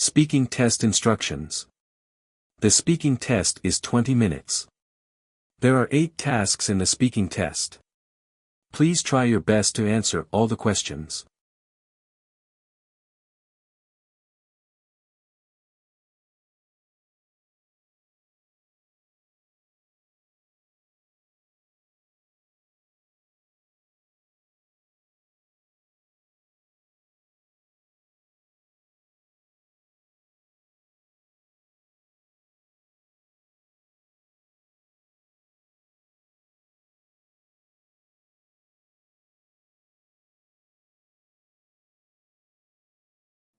Speaking test instructions. The speaking test is 20 minutes. There are 8 tasks in the speaking test. Please try your best to answer all the questions.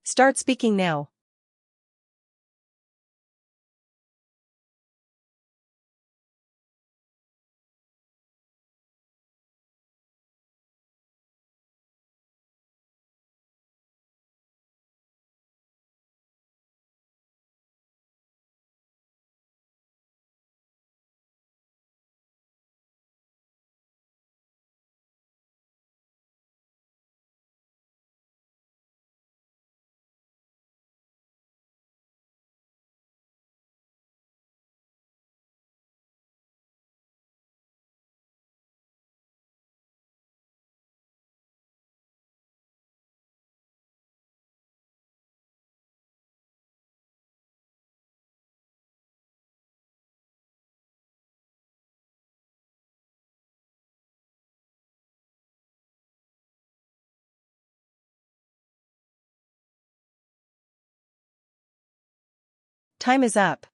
Start speaking now. Time is up.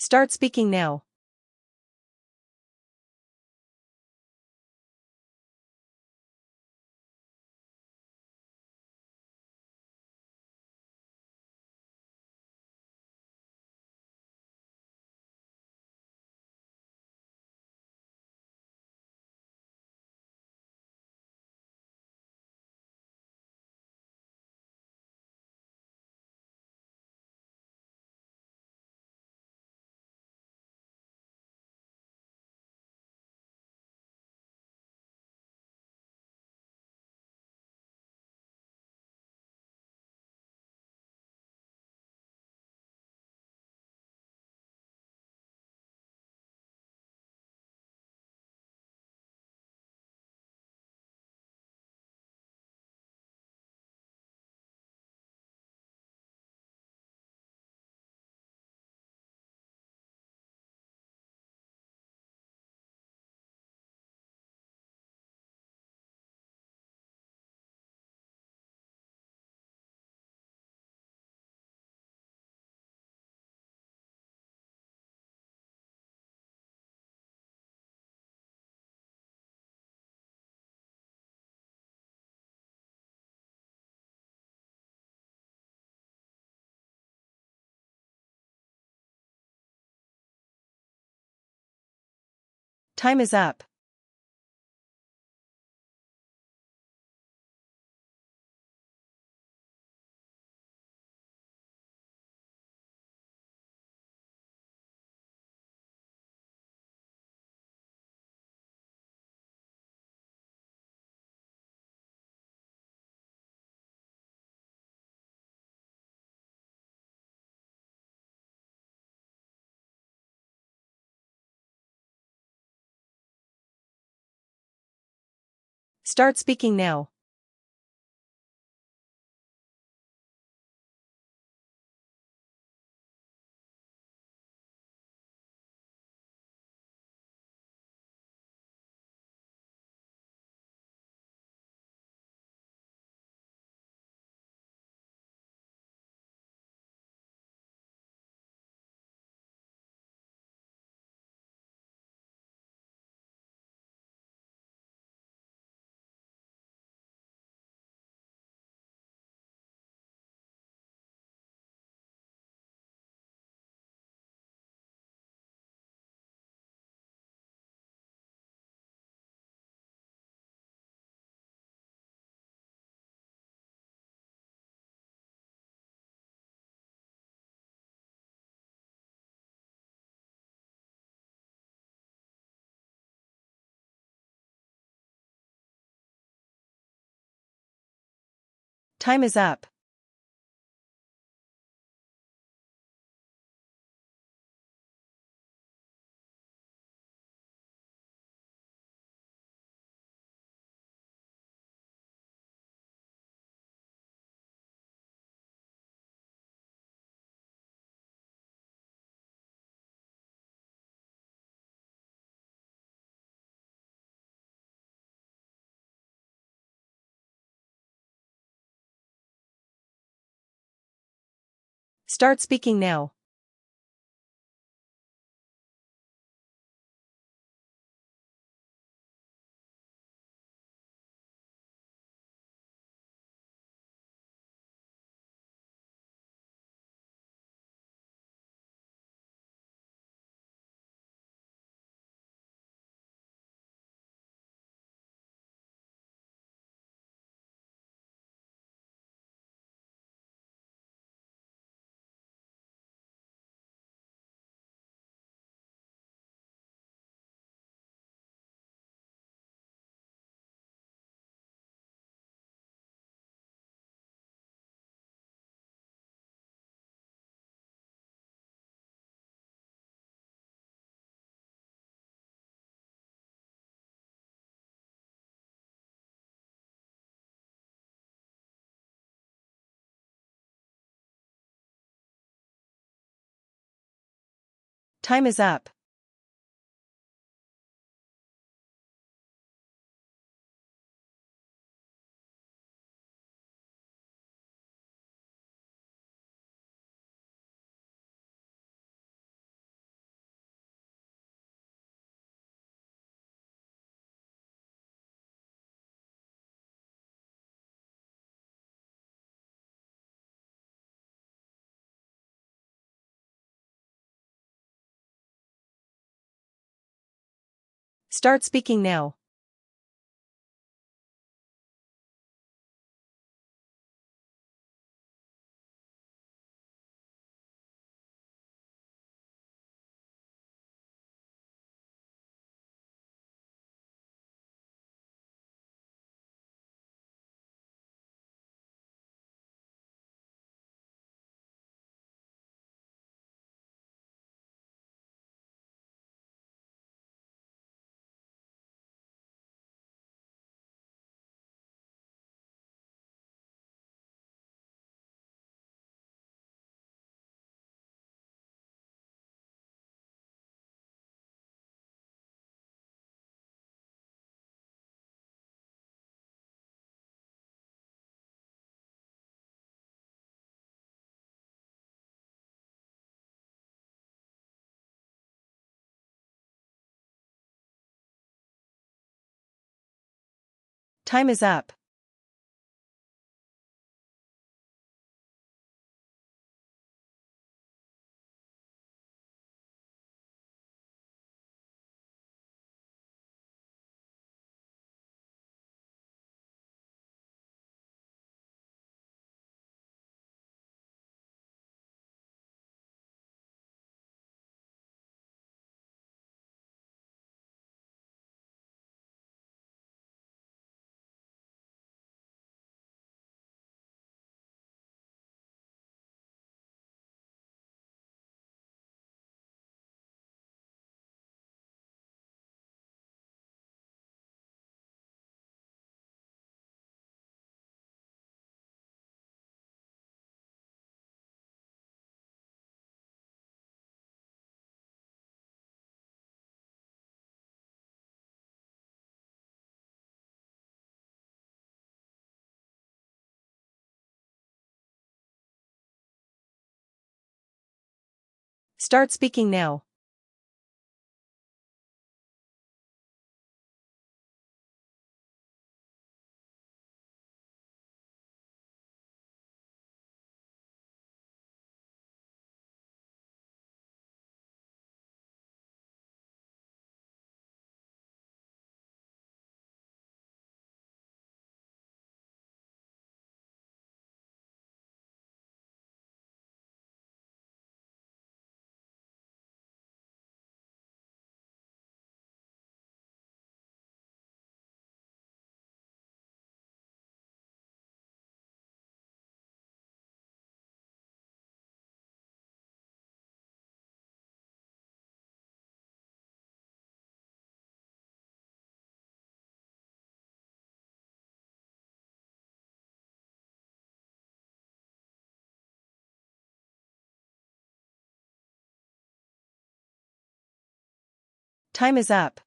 Start speaking now. Time is up. Start speaking now. Time is up. Start speaking now. Time is up. Start speaking now. Time is up. Start speaking now. Time is up.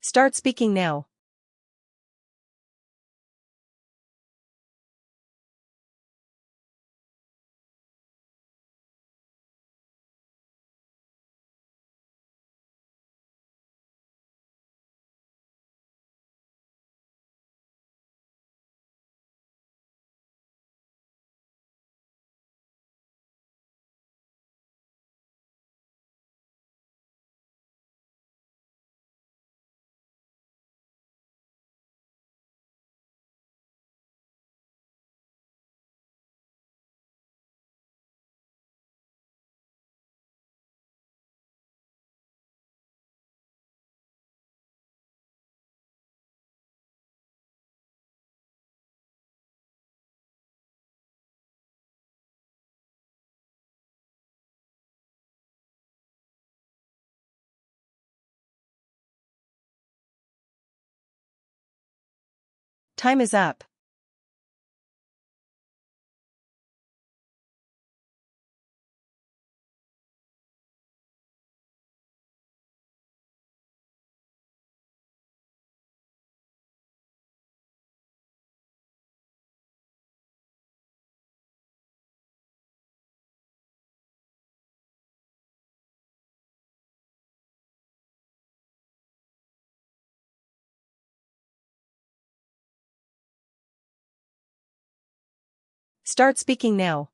Start speaking now. Time is up. Start speaking now.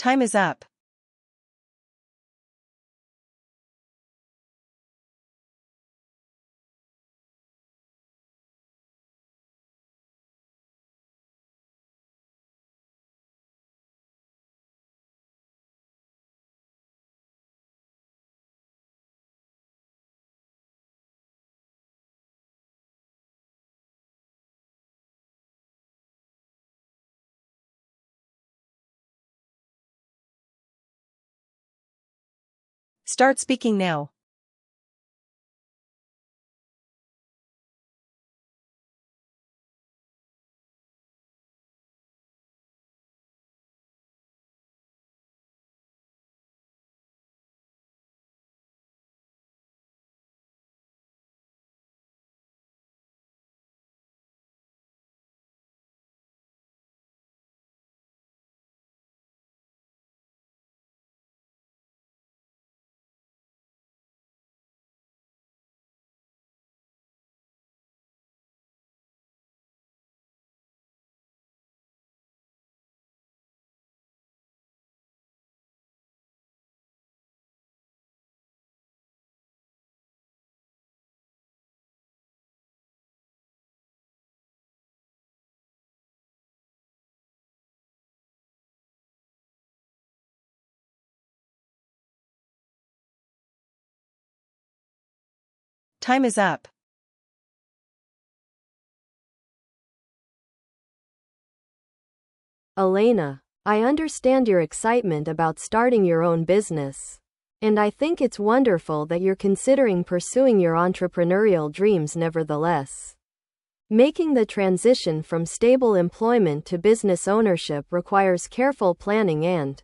Time is up. Start speaking now. Time is up. Elena, I understand your excitement about starting your own business. And I think it's wonderful that you're considering pursuing your entrepreneurial dreams nevertheless. Making the transition from stable employment to business ownership requires careful planning and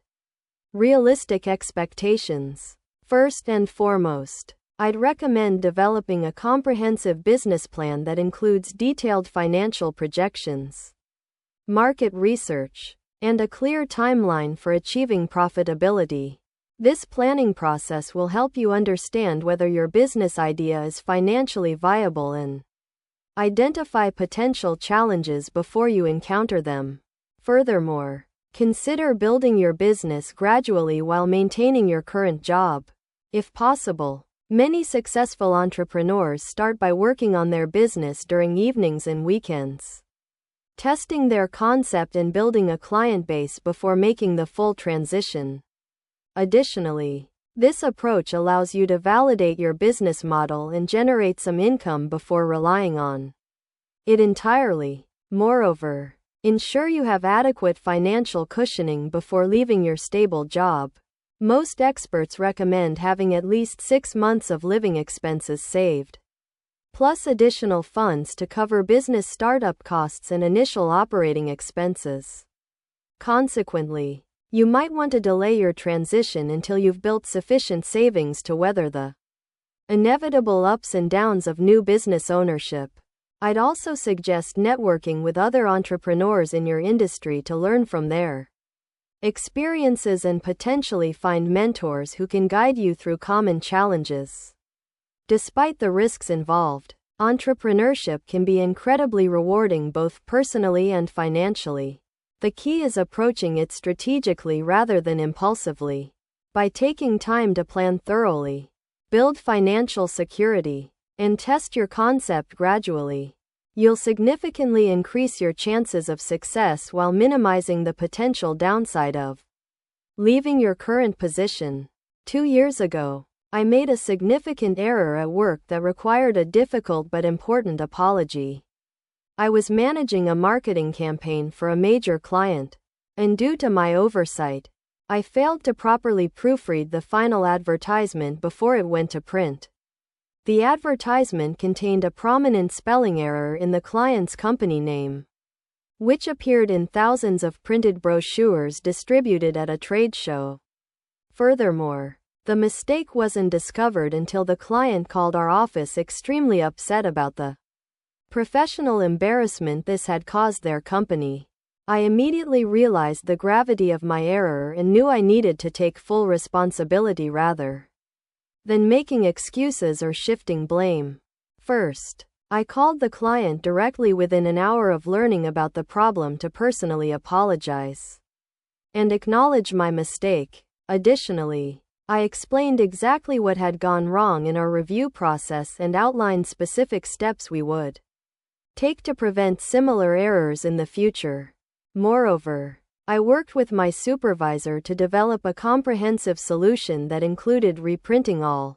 realistic expectations. First and foremost, I'd recommend developing a comprehensive business plan that includes detailed financial projections, market research, and a clear timeline for achieving profitability. This planning process will help you understand whether your business idea is financially viable and identify potential challenges before you encounter them. Furthermore, consider building your business gradually while maintaining your current job. If possible, many successful entrepreneurs start by working on their business during evenings and weekends, testing their concept and building a client base before making the full transition. Additionally, this approach allows you to validate your business model and generate some income before relying on it entirely. Moreover, ensure you have adequate financial cushioning before leaving your stable job. Most experts recommend having at least 6 months of living expenses saved, plus additional funds to cover business startup costs and initial operating expenses. Consequently, you might want to delay your transition until you've built sufficient savings to weather the inevitable ups and downs of new business ownership. I'd also suggest networking with other entrepreneurs in your industry to learn from their experiences and potentially find mentors who can guide you through common challenges. Despite the risks involved, entrepreneurship can be incredibly rewarding both personally and financially. The key is approaching it strategically rather than impulsively. By taking time to plan thoroughly, build financial security, and test your concept gradually, you'll significantly increase your chances of success while minimizing the potential downside of leaving your current position. 2 years ago, I made a significant error at work that required a difficult but important apology. I was managing a marketing campaign for a major client, and due to my oversight, I failed to properly proofread the final advertisement before it went to print. The advertisement contained a prominent spelling error in the client's company name, which appeared in thousands of printed brochures distributed at a trade show. Furthermore, the mistake wasn't discovered until the client called our office extremely upset about the professional embarrassment this had caused their company. I immediately realized the gravity of my error and knew I needed to take full responsibility rather than making excuses or shifting blame. First, I called the client directly within an hour of learning about the problem to personally apologize and acknowledge my mistake. Additionally, I explained exactly what had gone wrong in our review process and outlined specific steps we would take to prevent similar errors in the future. Moreover, I worked with my supervisor to develop a comprehensive solution that included reprinting all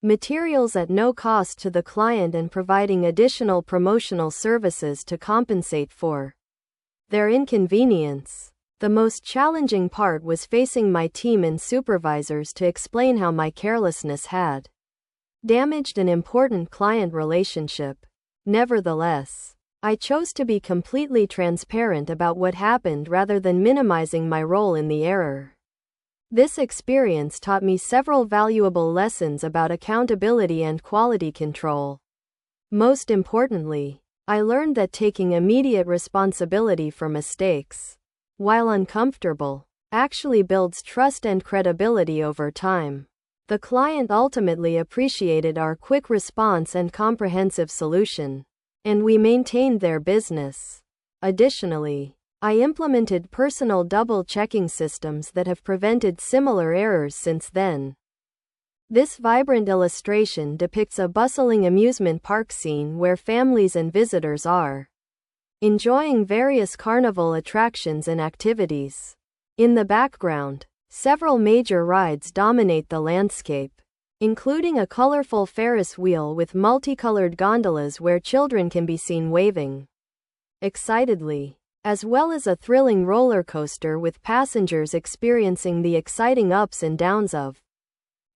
materials at no cost to the client and providing additional promotional services to compensate for their inconvenience. The most challenging part was facing my team and supervisors to explain how my carelessness had damaged an important client relationship. Nevertheless, I chose to be completely transparent about what happened rather than minimizing my role in the error. This experience taught me several valuable lessons about accountability and quality control. Most importantly, I learned that taking immediate responsibility for mistakes, while uncomfortable, actually builds trust and credibility over time. The client ultimately appreciated our quick response and comprehensive solution, and we maintained their business. Additionally, I implemented personal double-checking systems that have prevented similar errors since then. This vibrant illustration depicts a bustling amusement park scene where families and visitors are enjoying various carnival attractions and activities. In the background, several major rides dominate the landscape, including a colorful Ferris wheel with multicolored gondolas where children can be seen waving excitedly, as well as a thrilling roller coaster with passengers experiencing the exciting ups and downs of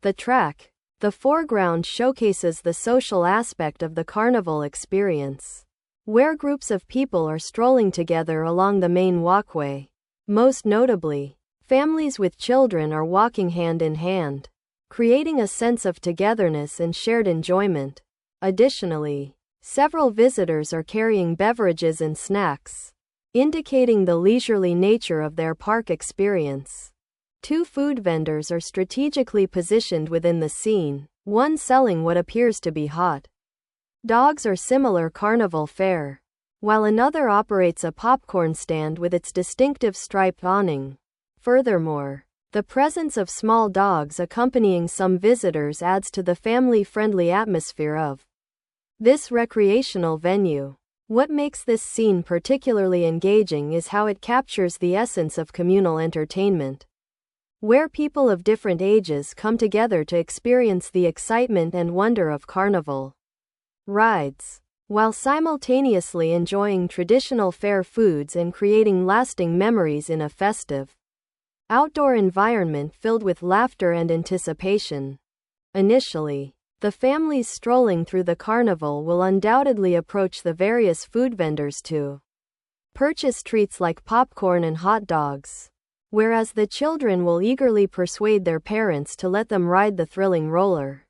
the track. The foreground showcases the social aspect of the carnival experience, where groups of people are strolling together along the main walkway. Most notably, families with children are walking hand in hand, creating a sense of togetherness and shared enjoyment. Additionally, several visitors are carrying beverages and snacks, indicating the leisurely nature of their park experience. Two food vendors are strategically positioned within the scene, one selling what appears to be hot dogs or similar carnival fare, while another operates a popcorn stand with its distinctive striped awning. Furthermore, the presence of small dogs accompanying some visitors adds to the family-friendly atmosphere of this recreational venue. What makes this scene particularly engaging is how it captures the essence of communal entertainment, where people of different ages come together to experience the excitement and wonder of carnival rides, while simultaneously enjoying traditional fair foods and creating lasting memories in a festive outdoor environment filled with laughter and anticipation. Initially, the families strolling through the carnival will undoubtedly approach the various food vendors to purchase treats like popcorn and hot dogs, whereas the children will eagerly persuade their parents to let them ride the thrilling roller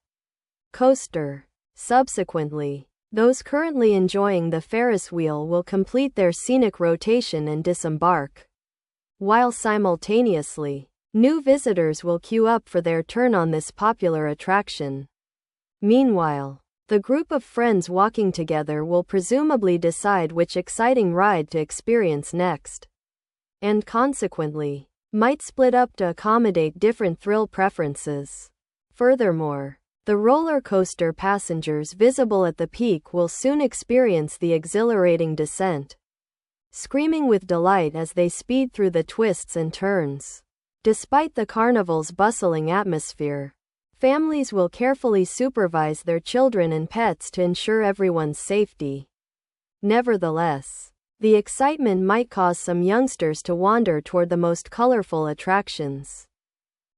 coaster. Subsequently, those currently enjoying the Ferris wheel will complete their scenic rotation and disembark, while simultaneously, new visitors will queue up for their turn on this popular attraction. Meanwhile, the group of friends walking together will presumably decide which exciting ride to experience next, and consequently, might split up to accommodate different thrill preferences. Furthermore, the roller coaster passengers visible at the peak will soon experience the exhilarating descent, screaming with delight as they speed through the twists and turns. Despite the carnival's bustling atmosphere, families will carefully supervise their children and pets to ensure everyone's safety. Nevertheless, the excitement might cause some youngsters to wander toward the most colorful attractions.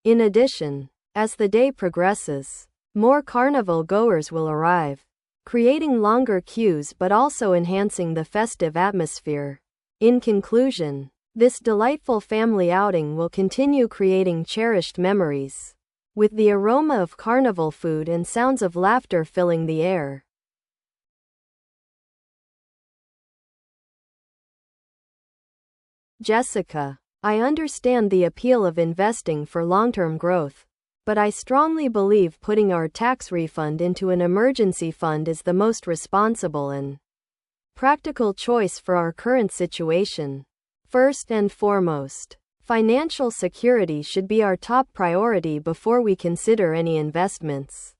In addition, as the day progresses, more carnival goers will arrive, creating longer queues but also enhancing the festive atmosphere. In conclusion, this delightful family outing will continue creating cherished memories, with the aroma of carnival food and sounds of laughter filling the air. Jessica, I understand the appeal of investing for long-term growth, but I strongly believe putting our tax refund into an emergency fund is the most responsible and practical choice for our current situation. First and foremost, financial security should be our top priority before we consider any investments.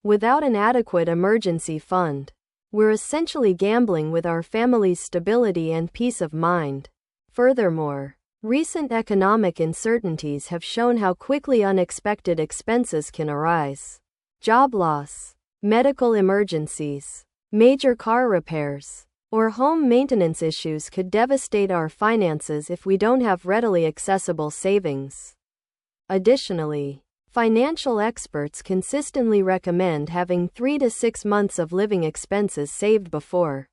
Without an adequate emergency fund, we're essentially gambling with our family's stability and peace of mind. Furthermore, recent economic uncertainties have shown how quickly unexpected expenses can arise. Job loss, medical emergencies, major car repairs, or home maintenance issues could devastate our finances if we don't have readily accessible savings. Additionally, financial experts consistently recommend having 3 to 6 months of living expenses saved before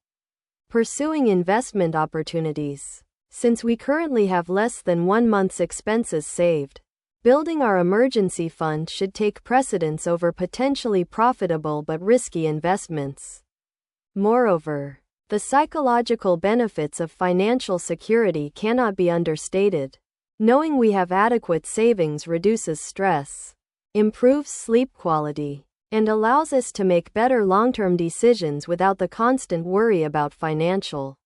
pursuing investment opportunities. Since we currently have less than 1 month's expenses saved, building our emergency fund should take precedence over potentially profitable but risky investments. Moreover, the psychological benefits of financial security cannot be understated. Knowing we have adequate savings reduces stress, improves sleep quality, and allows us to make better long-term decisions without the constant worry about financial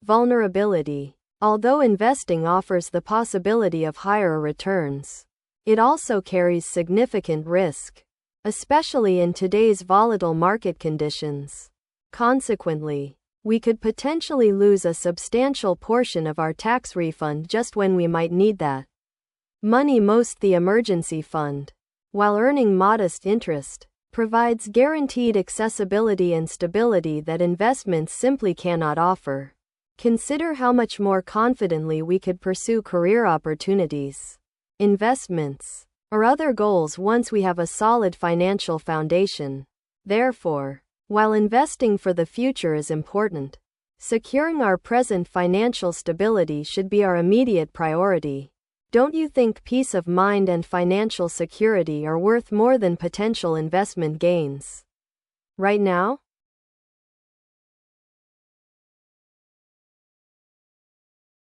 vulnerability. Although investing offers the possibility of higher returns, it also carries significant risk, especially in today's volatile market conditions. Consequently, we could potentially lose a substantial portion of our tax refund just when we might need that money most. The emergency fund, while earning modest interest, provides guaranteed accessibility and stability that investments simply cannot offer. Consider how much more confidently we could pursue career opportunities, investments, or other goals once we have a solid financial foundation. Therefore, while investing for the future is important, securing our present financial stability should be our immediate priority. Don't you think peace of mind and financial security are worth more than potential investment gains? Right now?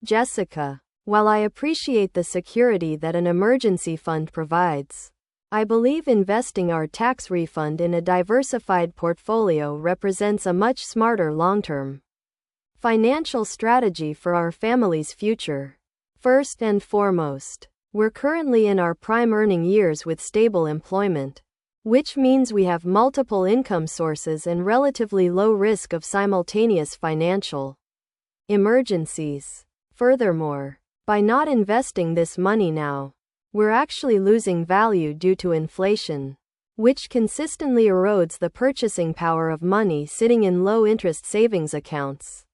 Jessica, while I appreciate the security that an emergency fund provides, I believe investing our tax refund in a diversified portfolio represents a much smarter long-term financial strategy for our family's future. First and foremost, we're currently in our prime earning years with stable employment, which means we have multiple income sources and relatively low risk of simultaneous financial emergencies. Furthermore, by not investing this money now, we're actually losing value due to inflation, which consistently erodes the purchasing power of money sitting in low-interest savings accounts.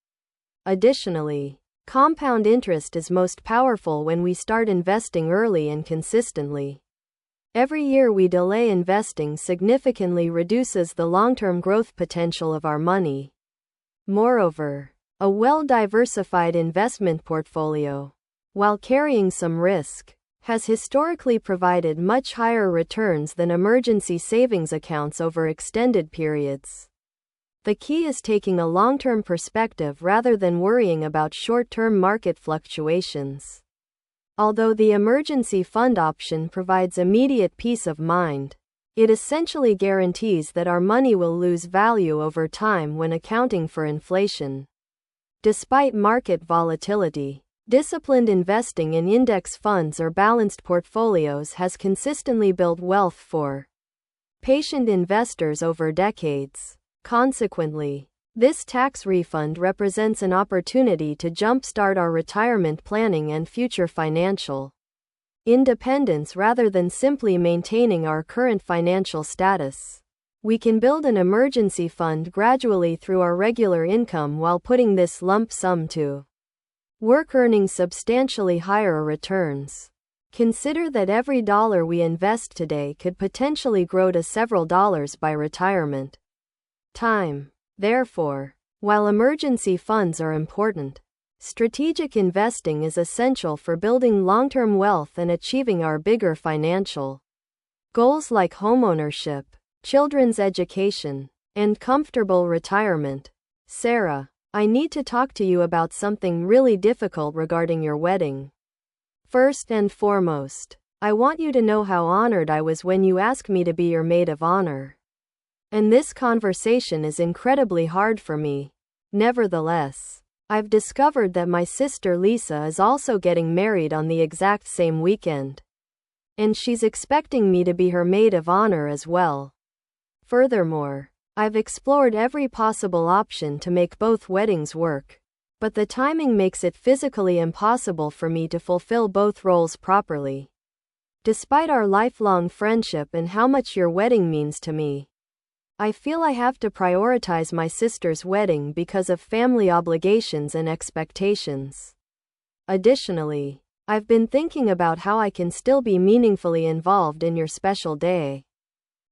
Additionally, compound interest is most powerful when we start investing early and consistently. Every year we delay investing significantly reduces the long-term growth potential of our money. Moreover, a well-diversified investment portfolio, while carrying some risk, has historically provided much higher returns than emergency savings accounts over extended periods. The key is taking a long-term perspective rather than worrying about short-term market fluctuations. Although the emergency fund option provides immediate peace of mind, it essentially guarantees that our money will lose value over time when accounting for inflation. Despite market volatility, disciplined investing in index funds or balanced portfolios has consistently built wealth for patient investors over decades. Consequently, this tax refund represents an opportunity to jumpstart our retirement planning and future financial independence rather than simply maintaining our current financial status. We can build an emergency fund gradually through our regular income while putting this lump sum to work, earning substantially higher returns. Consider that every dollar we invest today could potentially grow to several dollars by retirement time. Therefore, while emergency funds are important, strategic investing is essential for building long-term wealth and achieving our bigger financial goals like homeownership, children's education, and comfortable retirement. Sarah, I need to talk to you about something really difficult regarding your wedding. First and foremost, I want you to know how honored I was when you asked me to be your maid of honor. And this conversation is incredibly hard for me. Nevertheless, I've discovered that my sister Lisa is also getting married on the exact same weekend. And she's expecting me to be her maid of honor as well. Furthermore, I've explored every possible option to make both weddings work, but the timing makes it physically impossible for me to fulfill both roles properly. Despite our lifelong friendship and how much your wedding means to me, I feel I have to prioritize my sister's wedding because of family obligations and expectations. Additionally, I've been thinking about how I can still be meaningfully involved in your special day.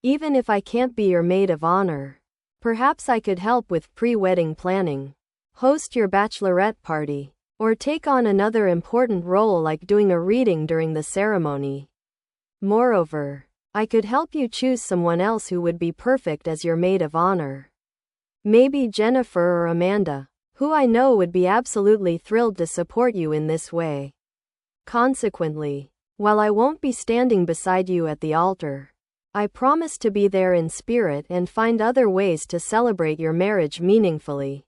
Even if I can't be your maid of honor, perhaps I could help with pre-wedding planning, host your bachelorette party, or take on another important role like doing a reading during the ceremony. Moreover, I could help you choose someone else who would be perfect as your maid of honor. Maybe Jennifer or Amanda, who I know would be absolutely thrilled to support you in this way. Consequently, while I won't be standing beside you at the altar, I promise to be there in spirit and find other ways to celebrate your marriage meaningfully.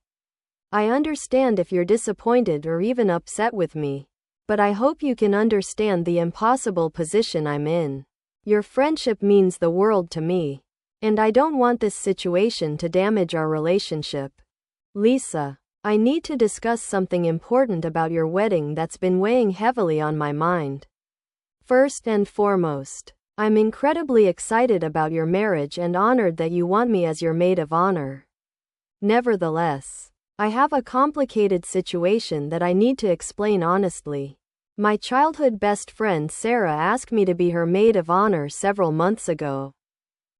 I understand if you're disappointed or even upset with me, but I hope you can understand the impossible position I'm in. Your friendship means the world to me, and I don't want this situation to damage our relationship. Lisa, I need to discuss something important about your wedding that's been weighing heavily on my mind. First and foremost, I'm incredibly excited about your marriage and honored that you want me as your maid of honor. Nevertheless, I have a complicated situation that I need to explain honestly. My childhood best friend Sarah asked me to be her maid of honor several months ago.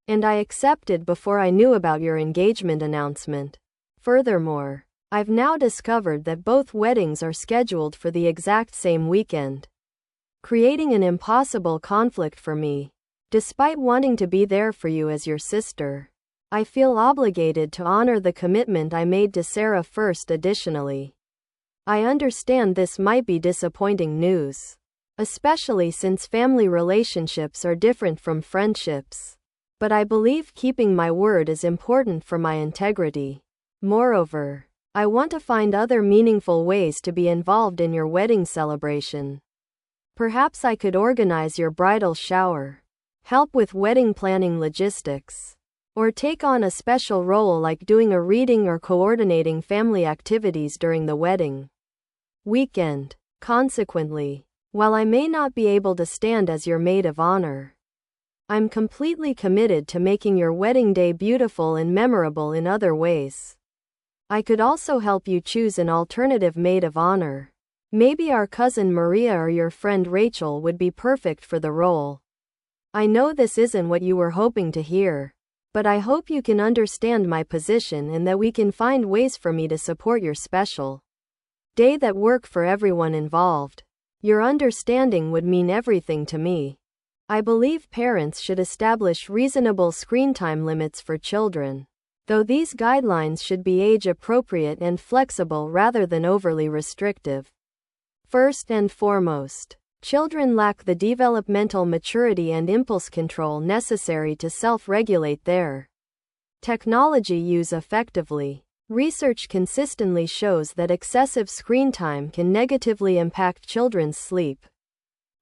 And I accepted before I knew about your engagement announcement. Furthermore, I've now discovered that both weddings are scheduled for the exact same weekend, creating an impossible conflict for me. Despite wanting to be there for you as your sister, I feel obligated to honor the commitment I made to Sarah first. Additionally, I understand this might be disappointing news, especially since family relationships are different from friendships. But I believe keeping my word is important for my integrity. Moreover, I want to find other meaningful ways to be involved in your wedding celebration. Perhaps I could organize your bridal shower, help with wedding planning logistics, or take on a special role like doing a reading or coordinating family activities during the wedding weekend. Consequently, while I may not be able to stand as your maid of honor, I'm completely committed to making your wedding day beautiful and memorable in other ways. I could also help you choose an alternative maid of honor. Maybe our cousin Maria or your friend Rachel would be perfect for the role. I know this isn't what you were hoping to hear, but I hope you can understand my position and that we can find ways for me to support your special day that work for everyone involved. Your understanding would mean everything to me. I believe parents should establish reasonable screen time limits for children, though these guidelines should be age-appropriate and flexible rather than overly restrictive. First and foremost, children lack the developmental maturity and impulse control necessary to self-regulate their technology use effectively. Research consistently shows that excessive screen time can negatively impact children's sleep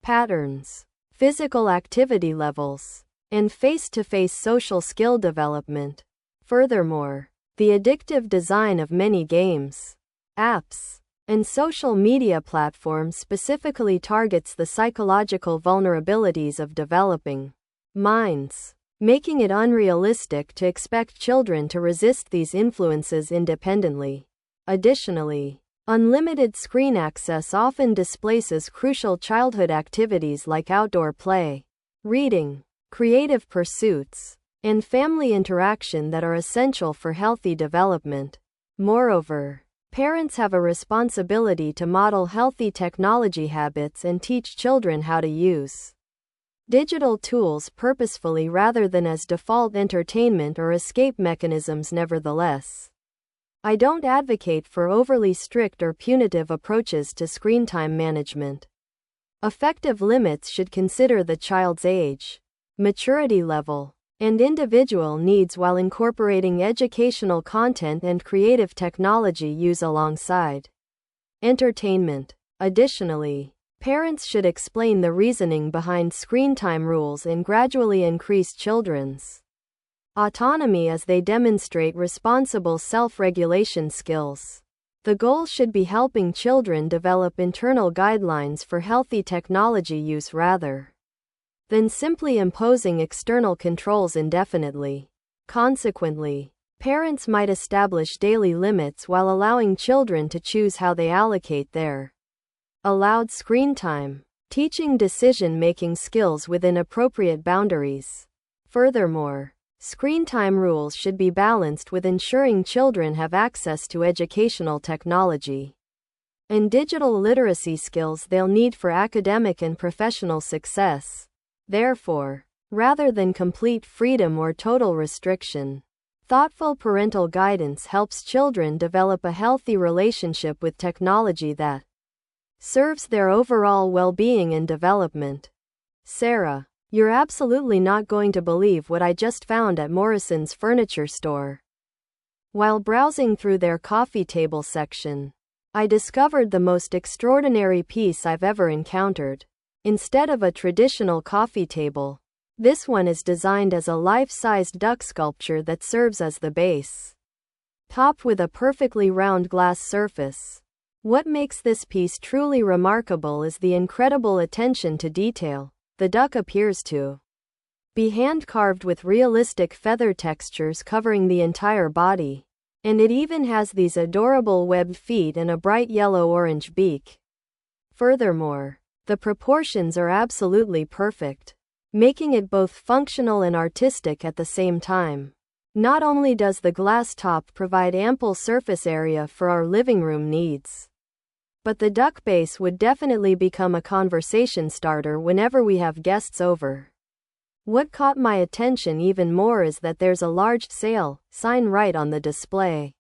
patterns, physical activity levels, and face-to-face social skill development. Furthermore, the addictive design of many games, apps, and social media platforms specifically targets the psychological vulnerabilities of developing minds, making it unrealistic to expect children to resist these influences independently. Additionally, unlimited screen access often displaces crucial childhood activities like outdoor play, reading, creative pursuits, and family interaction that are essential for healthy development. Moreover, parents have a responsibility to model healthy technology habits and teach children how to use digital tools purposefully rather than as default entertainment or escape mechanisms. Nevertheless, I don't advocate for overly strict or punitive approaches to screen time management. Effective limits should consider the child's age, maturity level, and individual needs while incorporating educational content and creative technology use alongside entertainment. Additionally, parents should explain the reasoning behind screen time rules and gradually increase children's autonomy as they demonstrate responsible self-regulation skills. The goal should be helping children develop internal guidelines for healthy technology use rather than simply imposing external controls indefinitely. Consequently, parents might establish daily limits while allowing children to choose how they allocate their allowed screen time, teaching decision-making skills within appropriate boundaries. Furthermore, screen time rules should be balanced with ensuring children have access to educational technology and digital literacy skills they'll need for academic and professional success. Therefore, rather than complete freedom or total restriction, thoughtful parental guidance helps children develop a healthy relationship with technology that serves their overall well-being and development. Sarah, you're absolutely not going to believe what I just found at Morrison's furniture store. While browsing through their coffee table section, I discovered the most extraordinary piece I've ever encountered. Instead of a traditional coffee table, this one is designed as a life-sized duck sculpture that serves as the base, topped with a perfectly round glass surface. What makes this piece truly remarkable is the incredible attention to detail the duck appears to be hand-carved with realistic feather textures covering the entire body. And it even has these adorable webbed feet and a bright yellow-orange beak. Furthermore, the proportions are absolutely perfect, making it both functional and artistic at the same time. Not only does the glass top provide ample surface area for our living room needs, but the duck base would definitely become a conversation starter whenever we have guests over. What caught my attention even more is that there's a large sale sign right on the display,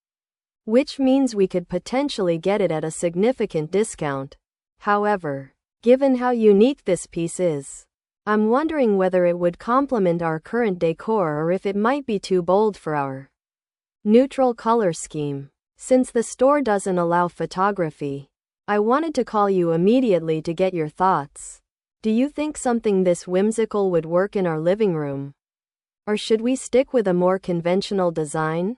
which means we could potentially get it at a significant discount. However, given how unique this piece is, I'm wondering whether it would complement our current decor or if it might be too bold for our neutral color scheme. Since the store doesn't allow photography, I wanted to call you immediately to get your thoughts. Do you think something this whimsical would work in our living room? Or should we stick with a more conventional design?